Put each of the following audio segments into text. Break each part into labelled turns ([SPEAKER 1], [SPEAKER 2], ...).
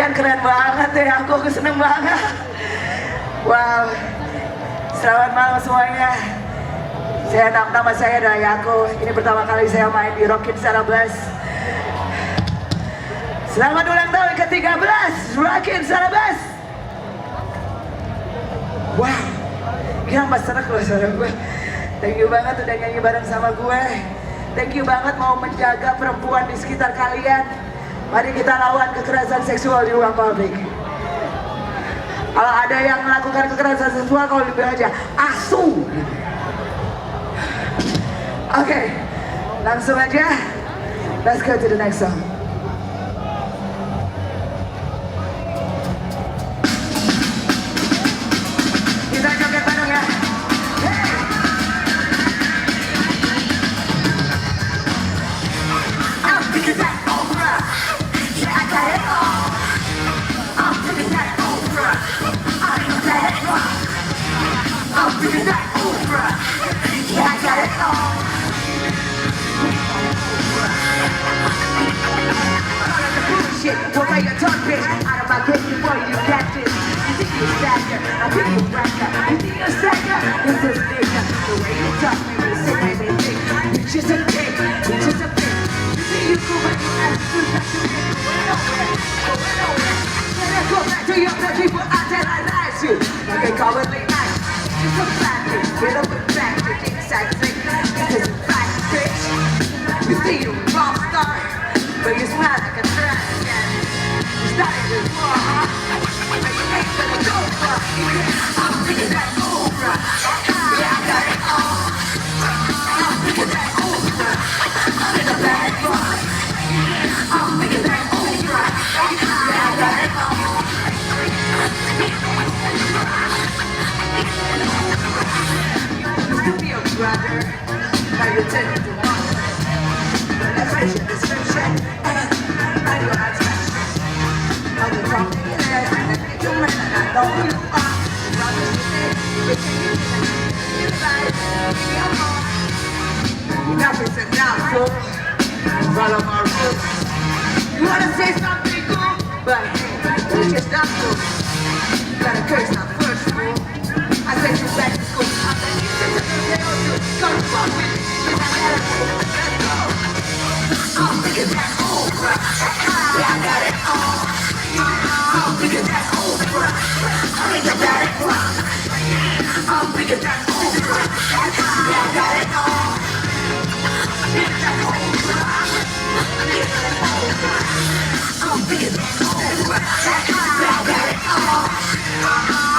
[SPEAKER 1] Kalian keren banget ya, aku seneng banget. Wow, selamat malam semuanya. Nama saya adalah Yacko. Ini pertama kali saya main di Rockin Celebes. Selamat ulang tahun ke-13 Rockin Celebes. Wow, gila mas serak loh suara gue. Thank you banget udah nyanyi bareng sama gue. Thank you banget mau menjaga perempuan di sekitar kalian. Mari kita lawan kekerasan seksual di ruang publik. Kalau ada yang melakukan kekerasan seksual, kalau lebih aja asu. Oke, langsung aja. Let's go to the next song. Kita joget bareng ya. Hey! I'm picking that over. Yeah, I got it all. I'm picking that over. I know that it rock. I'm picking that over. Yeah, I got it all. What are your tongue bitch? Out of my case before you catch it. You think you're stacker, I think you're wrecker. You think you're stacker, this is nigga. The way you talk me, you say anything. You're just a pig, you're just a pig. You think you cool, but you attitude that you ain't going nowhere, going nowhere. Then I go back to your country, but I tell I lies you. You can call it late night. It's a fact, get up and back, you can't sack thing. Because it's fact, bitch. You think you're a rock star, but you smile like a trash can. You started with war, huh? But you ain't gonna go far. I'm picking that over. Yeah, I got it all. I'm picking that over. I'm in the bad rock. I'm picking that over. Yeah, I got it all. Used to be a brother, now you're turning to one. Let's face your description. I know how to I'm the wrong thing in there, and you man, and I know who you are. The brothers you say, everything you say, you're home. Enough is enough, fool. Follow my rules. You wanna say something cool, but hey, it's just not cool. You gotta curse not first, fool. I sent you back to school. I bet you said something they don't do. Come fuck with me, 'cause I gotta go. Let's go. I'm thinking that over. Yeah, I got it all. I'm thinking that over. I'm in the bad rock. I'm thinking that over. Yeah, I got it all. I'm thinking that over. I'm thinking that over. Yeah, I got it all.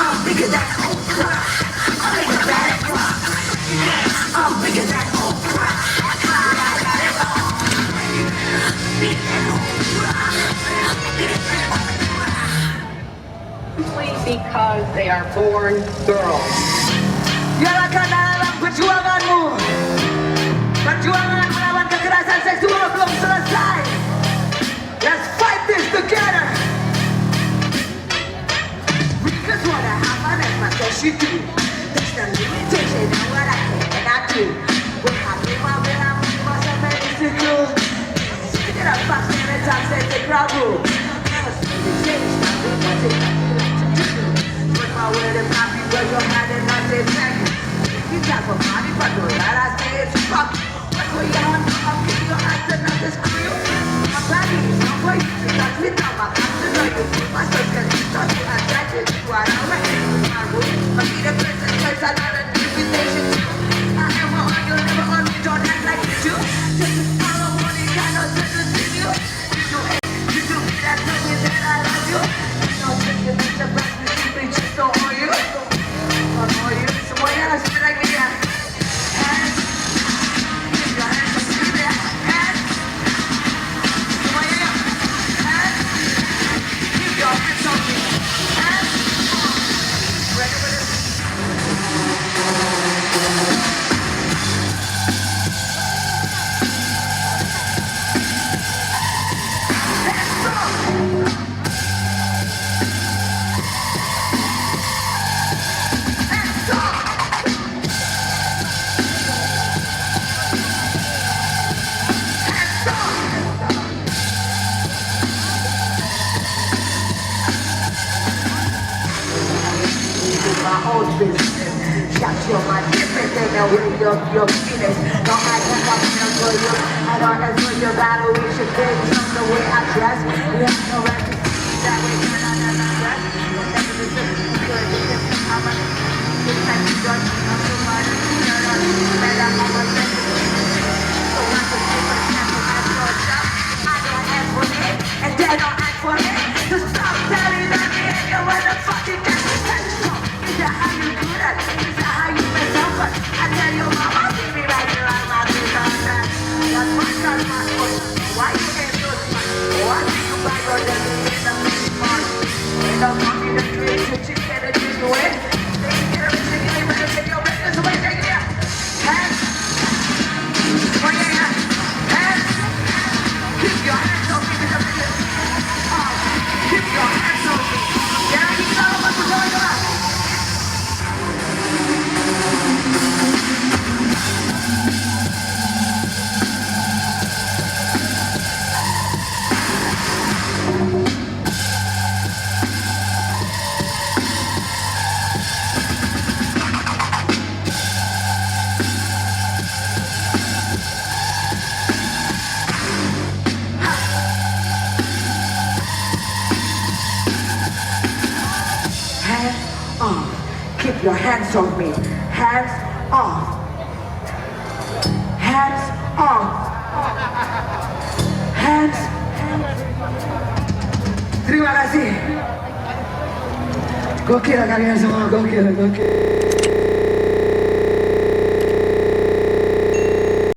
[SPEAKER 1] I'm thinking that over. I'm in the bad rock. I'm thinking that over. Yeah, I got it all.
[SPEAKER 2] Because they are born girls.
[SPEAKER 1] Nyalakan alam perjuanganmu. Perjuangan melawan kekerasan seksual belum selesai. Let's fight this together. Because what I have, I make my best you do. There's no limitation on what I can and I do. When I do my will, I'm myself and it's too cool. Get up, fuck, and time says the crowd rule. My word and happy where your hand and I say thank you. You got for money, but the right I say it's fuck. But we on, I'll give your hands and not this crew. My body is my way, you touch me down, my hands to know you. My soul can be touched, you attracted to what I reckon is my rule. I be the person, place I got an invitation to. I am on, you'll never on me, don't act like you do. Just a follow money, kind of sentence in you. You do me that tell me that I love you. You know, take it to the back. Just don't want you. I know you. Semuanya langsung bilang gini ya. Hands. Keep your hands up to there. Hands. Semuanya ya. Hands. Keep your hands on me. Hands. Ready for this? you're my different than the way you're feeling. Don't act like I'm here for you. I don't ask for your battle, we should think from the way I dress. You have no right to see that way, you're not as I dress. You'll never be good, I'm a this time you don't know so much. You're not mad at my work. So I can take a chance to ask for a job. I don't ask for it, and they don't ask for it. So stop telling me and you motherfucking got me touched. Is that how you do that? Is that how you mess up? I tell you, mama, give me right here on my business. That's my fault. Why you ain't so smart? Why do you buy your devil in the mini mart? Ain't no coffee to drink, so you can't drink away. Take care of it, take it, better take your business away, take it here. Hands. Oh yeah, yeah. Hands. Keep your hands on me, because I'm keep your hands on me. Yeah, you know what's going on. Hands off. Keep your hands on me. Hands off. Hands off. Hands. Terima kasih. Gokil kalian semua, gokil.